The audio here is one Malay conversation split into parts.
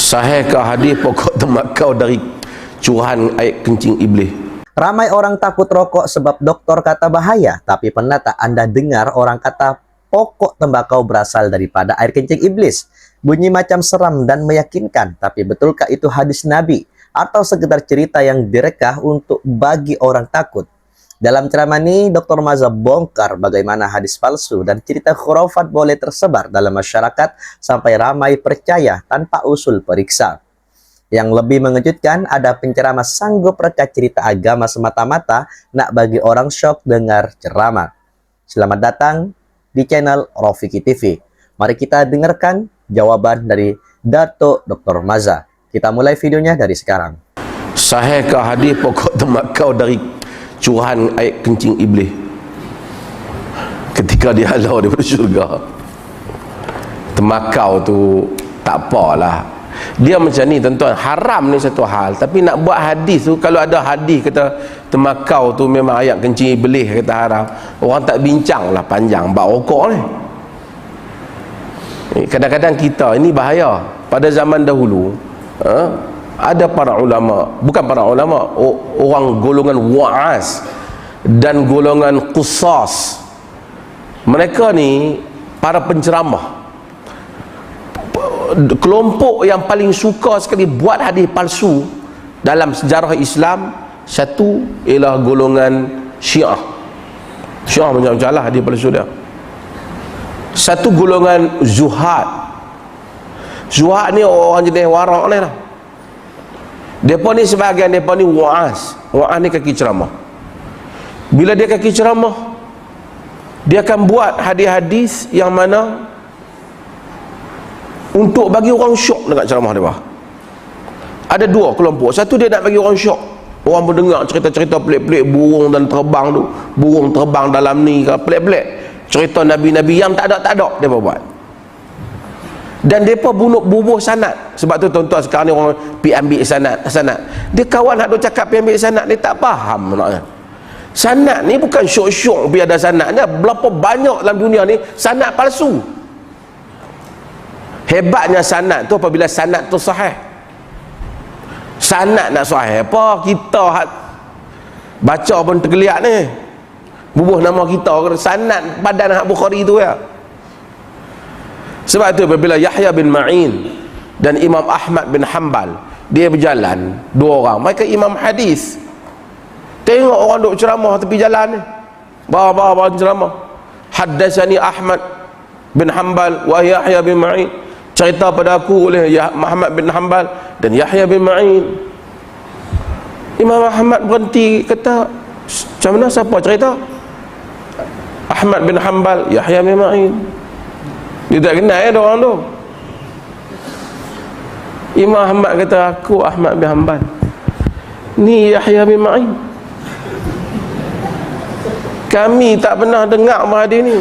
Sahihkah hadis pokok tembakau dari curahan air kencing iblis? Ramai orang takut rokok sebab doktor kata bahaya, tapi pernah tak Anda dengar orang kata pokok tembakau berasal daripada air kencing iblis? Bunyi macam seram dan meyakinkan, tapi betulkah itu hadis Nabi? Atau sekedar cerita yang direkah untuk bagi orang takut? Dalam ceramah ini, Dr. Maza bongkar bagaimana hadis palsu dan cerita khurafat boleh tersebar dalam masyarakat sampai ramai percaya tanpa usul periksa. Yang lebih mengejutkan, ada penceramah sanggup reka cerita agama semata-mata nak bagi orang syok dengar ceramah. Selamat datang di channel Rofiki TV. Mari kita dengarkan jawaban dari Dato' Dr. Maza. Kita mulai videonya dari sekarang. Sahihkah hadis pokok tembakau dari curahan air kencing iblis ketika dia halau daripada syurga? Tembakau tu tak apalah, dia macam ni tuan-tuan, haram ni satu hal, tapi nak buat hadis tu, kalau ada hadis kata tembakau tu memang air kencing iblis kata haram, orang tak bincang lah panjang bab rokok ni. Kadang-kadang kita ini bahaya. Pada zaman dahulu ada para ulama, bukan para ulama, orang golongan wa'az dan golongan qusas. Mereka ni para penceramah, kelompok yang paling suka sekali buat hadis palsu dalam sejarah Islam. Satu ialah golongan Syiah. Syiah macam-macam lah hadis palsu dia. Satu golongan zuhad. Zuhad ni orang jenis warak ni lah. Mereka ni sebahagian mereka ni wa'az. Wa'az ni kaki ceramah. Bila dia kaki ceramah, dia akan buat hadis-hadis yang mana untuk bagi orang syok dengan ceramah dia. Ada dua kelompok. Satu dia nak bagi orang syok. Orang mendengar cerita-cerita pelik-pelik, burung dan terbang tu, burung terbang dalam ni ke, pelik-pelik. Cerita Nabi-Nabi yang tak ada dia buat. Dan mereka bunuh sanad. Sebab tu tuan-tuan sekarang ni orang pergi ambil sanad. Dia kawan nak cakap pergi ambil sanad, dia tak faham maknanya. Sanad ni bukan syok-syok pergi ada sanadnya. Berapa banyak dalam dunia ni sanad palsu. Hebatnya sanad tu apabila sanad tu sahih. Sanad nak sahih apa? Kita baca pun tergeliat ni. Bubuh nama kita sanad badan Bukhari tu ya. Sebab itu apabila Yahya bin Ma'in dan Imam Ahmad bin Hanbal dia berjalan, dua orang, mereka imam hadis, tengok orang duk ceramah tepi jalan ni, bawa ceramah, haddatsani Ahmad bin Hanbal wa Yahya bin Ma'in, cerita pada aku oleh Muhammad bin Hanbal dan Yahya bin Ma'in. Imam Ahmad berhenti kata, macam mana, siapa cerita? Ahmad bin Hanbal, Yahya bin Ma'in. Dia tak kenal dia orang tu. Imam Ahmad kata, aku Ahmad bin Hanbal, ni Yahya bin Ma'in. Kami tak pernah dengar hadis ni.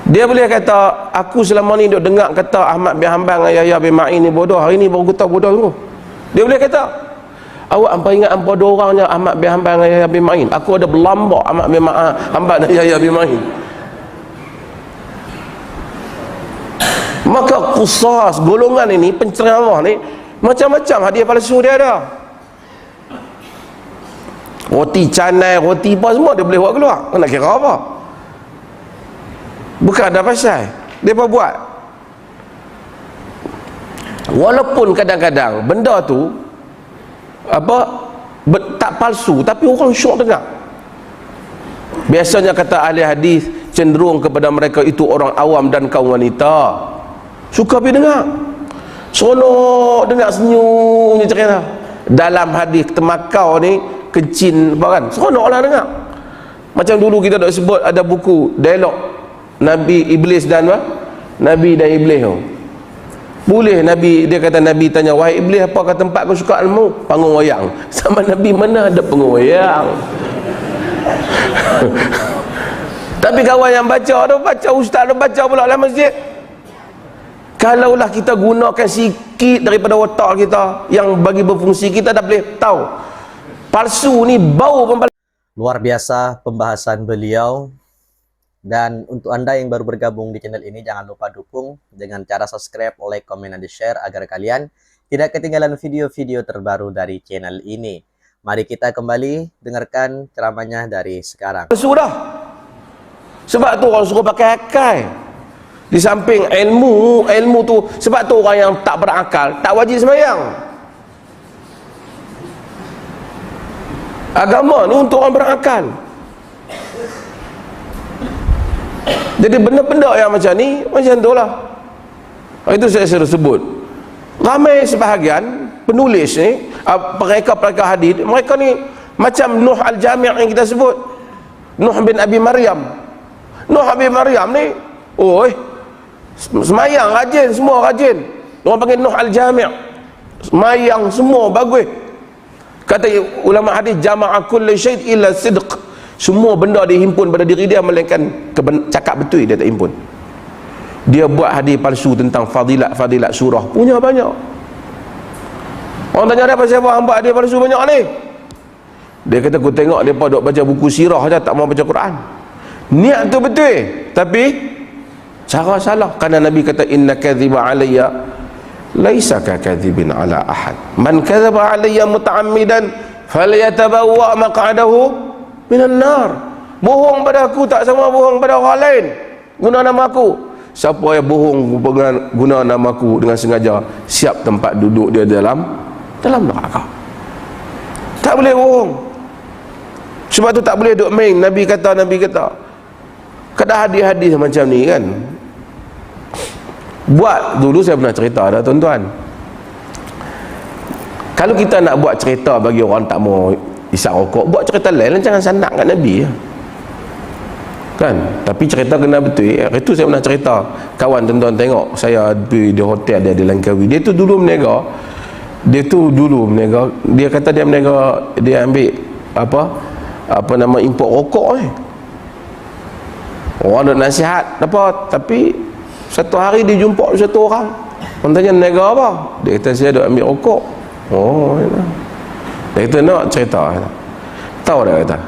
Dia boleh kata, aku selama ni duk dengar kata Ahmad bin Hanbal dengan Yahya bin Ma'in ni bodoh, hari ni baru kata bodoh tu. Dia boleh kata, awak hampa ingat hampa dua orangnya Ahmad bin Hanbal dengan Yahya bin Ma'in. Aku ada berlambak Ahmad bin Hanbal dan Yahya bin Ma'in. Maka qusas, golongan ini, penceramah ni, macam-macam hadiah palsu dia ada. Roti canai, roti apa semua dia boleh buat keluar. Nak kira apa? Bukan ada pasal dia apa buat. Walaupun kadang-kadang benda tu tak palsu, tapi orang syok dengar. Biasanya kata ahli hadis cenderung kepada mereka itu orang awam dan kaum wanita. Suka pergi dengar, seronok dengar, senyum je cerita. Dalam hadis tembakau ni kecin apa kan, seronoklah dengar. Macam dulu kita dah sebut ada buku dialog Nabi Iblis dan Nabi dan Iblis tu. Boleh Nabi, dia kata Nabi tanya, wahai Iblis, apakah tempat kau suka ilmu? Panggung wayang. Sama Nabi, mana ada panggung wayang? Tapi kawan yang baca tu, baca ustaz tu, baca pula dalam masjid. Kalaulah kita gunakan sikit daripada otak kita yang bagi berfungsi, kita dah boleh tahu palsu ni bau pun. Luar biasa pembahasan beliau Dan untuk Anda yang baru bergabung di channel ini, jangan lupa dukung dengan cara subscribe, like, komen, dan di-share agar kalian tidak ketinggalan video-video terbaru dari channel ini. Mari kita kembali dengarkan ceramahnya dari sekarang. Sudah. Sebab tu orang suruh pakai akal. Di samping ilmu tu, sebab tu orang yang tak berakal tak wajib sembahyang. Agama ni untuk orang berakal. Jadi benda-benda yang macam ni, macam tu lah. Itu saya suruh sebut. Ramai sebahagian penulis ni, mereka hadis, mereka ni macam Nuh Al-Jami' yang kita sebut, Nuh bin Abi Maryam. Nuh Abi Maryam ni, semayang rajin, semua rajin. Orang panggil Nuh Al-Jami', semayang semua bagus. Kata ulama hadis, jama'a kulli syait illa sidq. Semua benda dihimpun pada diri dia melainkan cakap betul dia tak himpun. Dia buat hadis palsu tentang fadilat surah, punya banyak. Orang tanya dia, pasal apa hang buat hadis palsu banyak ni? Dia kata, aku tengok mereka duk baca buku sirah saja, tak mau baca Quran. Niat tu betul, tapi cara salah. Kerana Nabi kata, inna kadhiba alayya laisa ka kadhibin ala ahad, man kadhaba alayya muta'ammidan falyatabawwa maq'adahu minan nar. Bohong pada aku tak sama bohong pada orang lain guna nama aku. Siapa yang bohong guna nama aku dengan sengaja, siap tempat duduk dia dalam neraka. Tak boleh bohong. Sebab tu tak boleh duk main Nabi kata kada hadis-hadis macam ni kan. Buat dulu, saya pernah cerita dah tuan-tuan, kalau kita nak buat cerita bagi orang tak mau isap rokok, buat cerita lain, jangan sandak kat Nabi kan. Tapi cerita kena betul. Itu saya pernah cerita, kawan tuan-tuan tengok, saya di hotel dia di Langkawi. Dia tu dulu menega, dia kata dia menega, dia ambil apa nama import rokok ni. Orang nak nasihat apa, tapi satu hari dia jumpa satu orang tanya, menega apa? Dia kata, saya duk ambil rokok. Dia kata, nak cerita? Tahu dia kata,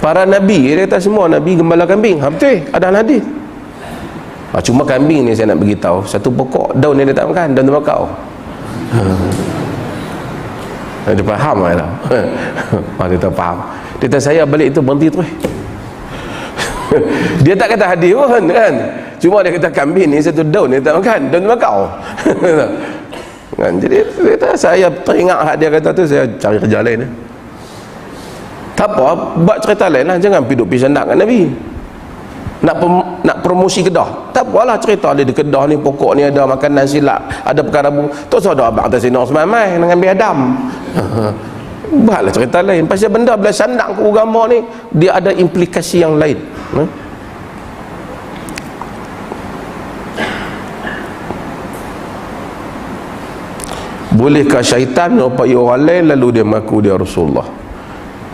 para nabi, dia kata semua nabi gembala kambing. Betul, ada hadis. Cuma kambing ni saya nak beritahu, satu pokok daun yang dia tak makan, daun tembakau. Dia faham lah. Dia tak faham. Dia kata, saya balik itu berhenti terus. Dia tak kata hadis pun kan, cuma dia kata kambing ni satu daun dia tak makan, daun tembakau. Kan? Jadi dia kata, saya teringat dia kata tu, saya cari kerja lain. Tak apa, buat cerita lain lah, jangan duduk pergi sandak kat Nabi. Nak promosi kedah, tak apalah, cerita dia di kedah ni, pokok ni ada makanan silap, ada perkara tu ada abang atas sini semai dengan biadam. Buatlah cerita lain. Pasal benda bila sandak ke agama ni, dia ada implikasi yang lain. Bolehkah syaitan menyerupai orang lain lalu dia mengaku dia Rasulullah?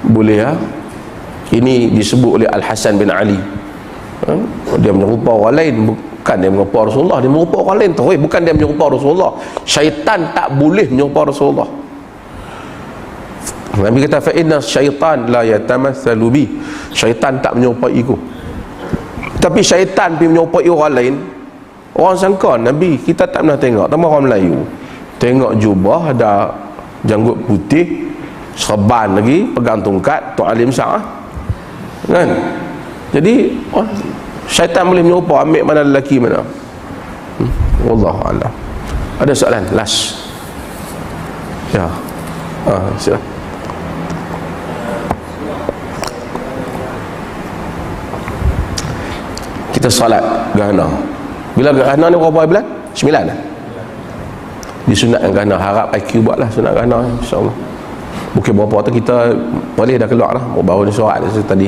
Boleh ya. Ini disebut oleh Al-Hasan bin Ali. Dia menyerupai orang lain, bukan dia menyerupai Rasulullah. Dia menyerupai orang lain tu, bukan dia menyerupai Rasulullah. Syaitan tak boleh menyerupai Rasulullah. Nabi kata, fa inna syaitan la yatamatsalu bi. Syaitan tak menyerupai aku. Tapi syaitan pergi menyerupai orang lain. Orang sangka Nabi kita tak pernah tengok, tambah orang Melayu. Tengok jubah ada janggut putih, serban lagi, pegang tongkat, tok alim sah kan. Jadi syaitan boleh menyerupai, ambil mana lelaki mana. Wallahu a'lam. Ada soalan last? Ya. Silakan. Kita salat gerhana. Bila gerhana ni berapa bulan? 9 disunatkan gerhana. Harap IQ buatlah sunat gerhana, insyaAllah. Mungkin berapa tu kita boleh dah keluar lah, baru ni surat tadi.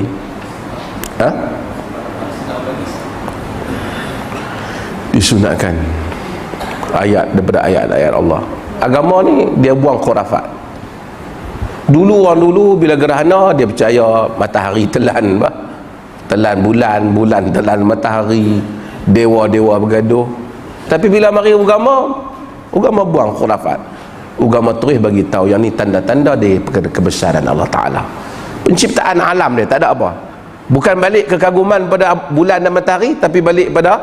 Disunatkan ayat daripada ayat-ayat Allah. Agama ni dia buang khurafat. Orang dulu bila gerhana dia percaya matahari telan bulan, bulan telan matahari, dewa-dewa bergaduh. Tapi bila mari agama buang khurafat. Agama terus bagi tahu yang ni tanda-tanda dia kebesaran Allah Taala. Penciptaan alam dia tak ada apa. Bukan balik kekaguman pada bulan dan matahari, tapi balik pada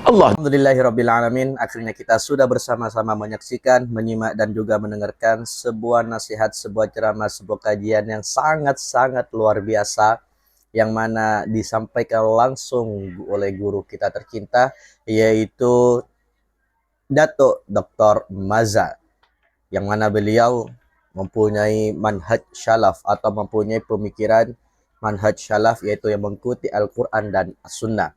Allah. Alhamdulillahirrabbilalamin. Akhirnya kita sudah bersama-sama menyaksikan, menyimak dan juga mendengarkan sebuah nasihat, sebuah ceramah, sebuah kajian yang sangat-sangat luar biasa, yang mana disampaikan langsung oleh guru kita tercinta, yaitu Datuk Dr. Maza, yang mana beliau mempunyai manhaj syalaf atau mempunyai pemikiran manhaj syalaf, yaitu yang mengikuti Al-Quran dan As-Sunnah.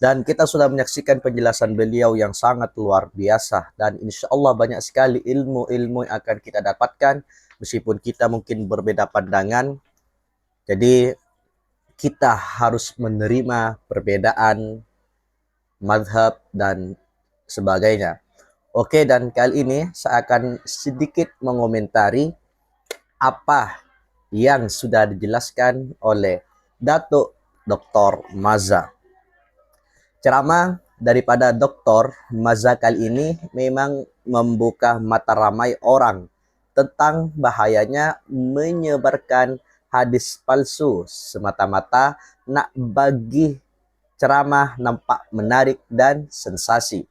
Dan kita sudah menyaksikan penjelasan beliau yang sangat luar biasa. Dan insya Allah banyak sekali ilmu-ilmu yang akan kita dapatkan, meskipun kita mungkin berbeda pandangan. Jadi kita harus menerima perbedaan madhab dan sebagainya. Oke, dan kali ini saya akan sedikit mengomentari apa yang sudah dijelaskan oleh Datuk Dr. Maza. Ceramah daripada Dr. Maza kali ini memang membuka mata ramai orang tentang bahayanya menyebarkan hadis palsu semata-mata nak bagi ceramah nampak menarik dan sensasi.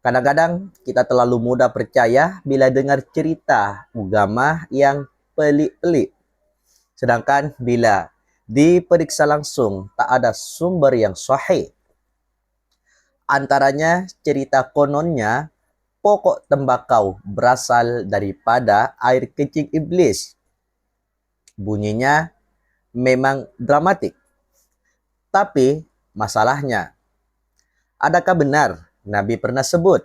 Kadang-kadang kita terlalu mudah percaya bila dengar cerita agama yang pelik-pelik. Sedangkan bila diperiksa langsung tak ada sumber yang sahih. Antaranya cerita kononnya pokok tembakau berasal daripada air kencing iblis. Bunyinya memang dramatik. Tapi masalahnya, adakah benar Nabi pernah sebut?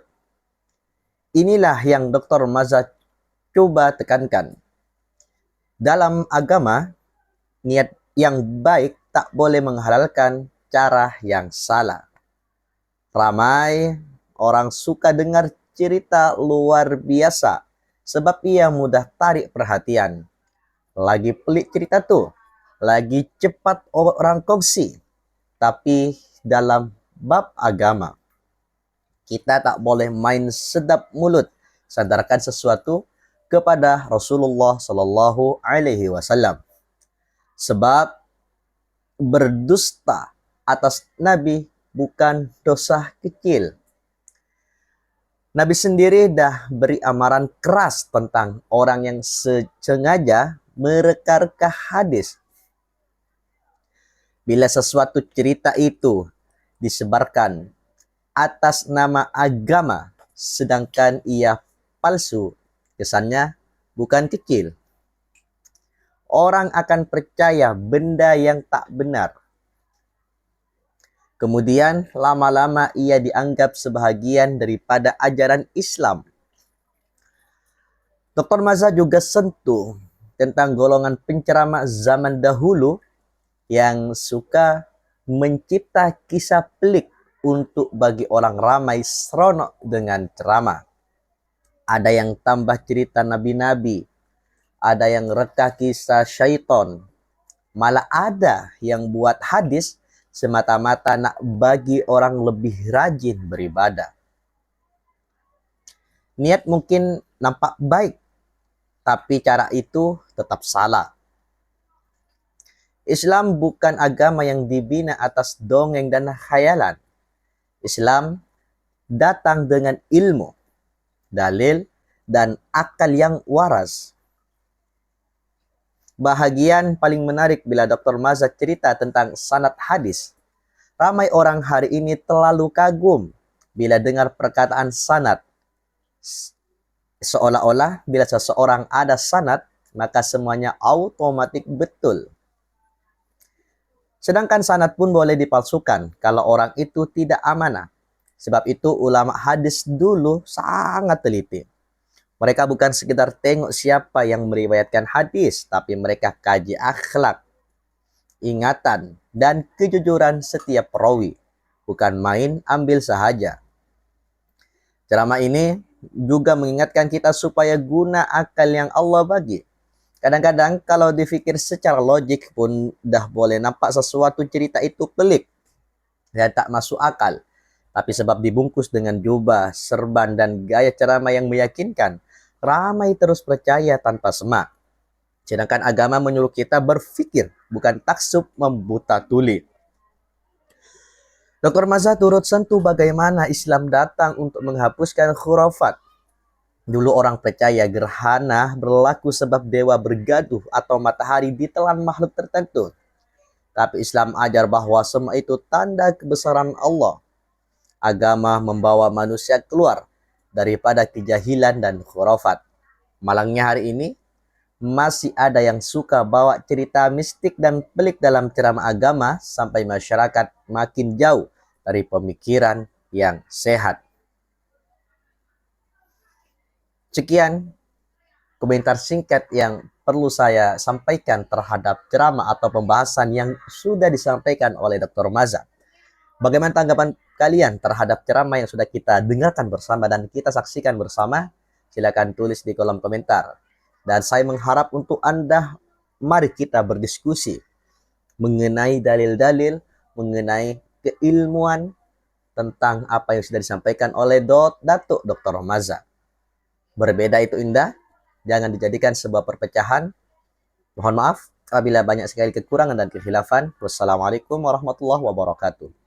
Inilah yang Dr. Maza coba tekankan. Dalam agama, niat yang baik tak boleh menghalalkan cara yang salah. Ramai orang suka dengar cerita luar biasa sebab ia mudah tarik perhatian. Lagi pelik cerita tuh, lagi cepat orang kongsi. Tapi dalam bab agama, kita tak boleh main sedap mulut sandarkan sesuatu kepada Rasulullah Sallallahu Alaihi Wasallam. Sebab berdusta atas Nabi bukan dosa kecil. Nabi sendiri dah beri amaran keras tentang orang yang sengaja mereka-reka hadis. Bila sesuatu cerita itu disebarkan atas nama agama sedangkan ia palsu, kesannya bukan kecil. Orang akan percaya benda yang tak benar. Kemudian lama-lama ia dianggap sebahagian daripada ajaran Islam. Dr. Maza juga sentuh tentang golongan penceramah zaman dahulu yang suka mencipta kisah pelik untuk bagi orang ramai seronok dengan ceramah. Ada yang tambah cerita nabi-nabi, ada yang reka kisah syaitan, malah ada yang buat hadis semata-mata nak bagi orang lebih rajin beribadah. Niat mungkin nampak baik, tapi cara itu tetap salah. Islam bukan agama yang dibina atas dongeng dan khayalan. Islam datang dengan ilmu, dalil, dan akal yang waras. Bahagian paling menarik bila Dr. Maza cerita tentang sanad hadis. Ramai orang hari ini terlalu kagum bila dengar perkataan sanad. Seolah-olah bila seseorang ada sanad, maka semuanya automatik betul. Sedangkan sanad pun boleh dipalsukan kalau orang itu tidak amanah. Sebab itu ulama hadis dulu sangat teliti. Mereka bukan sekedar tengok siapa yang meriwayatkan hadis, tapi mereka kaji akhlak, ingatan, dan kejujuran setiap perawi. Bukan main ambil sahaja. Ceramah ini juga mengingatkan kita supaya guna akal yang Allah bagi. Kadang-kadang kalau difikir secara logik pun dah boleh nampak sesuatu cerita itu pelik dan tak masuk akal. Tapi sebab dibungkus dengan jubah, serban, dan gaya ceramah yang meyakinkan, ramai terus percaya tanpa semak. Sedangkan agama menyuruh kita berpikir, bukan taksub membuta tuli. Dr. Maza turut sentuh bagaimana Islam datang untuk menghapuskan khurafat. Dulu orang percaya gerhana berlaku sebab dewa bergaduh atau matahari ditelan makhluk tertentu. Tapi Islam ajar bahwa semua itu tanda kebesaran Allah. Agama membawa manusia keluar daripada kejahilan dan khurafat. Malangnya hari ini, masih ada yang suka bawa cerita mistik dan pelik dalam ceramah agama sampai masyarakat makin jauh dari pemikiran yang sehat. Sekian komentar singkat yang perlu saya sampaikan terhadap ceramah atau pembahasan yang sudah disampaikan oleh Dr. Maza. Bagaimana tanggapan kalian terhadap ceramah yang sudah kita dengarkan bersama dan kita saksikan bersama? Silakan tulis di kolom komentar. Dan saya mengharap untuk Anda, mari kita berdiskusi mengenai dalil-dalil, mengenai keilmuan tentang apa yang sudah disampaikan oleh Datuk Dr. Maza. Berbeda itu indah, jangan dijadikan sebuah perpecahan. Mohon maaf apabila banyak sekali kekurangan dan kekhilafan. Wassalamualaikum warahmatullahi wabarakatuh.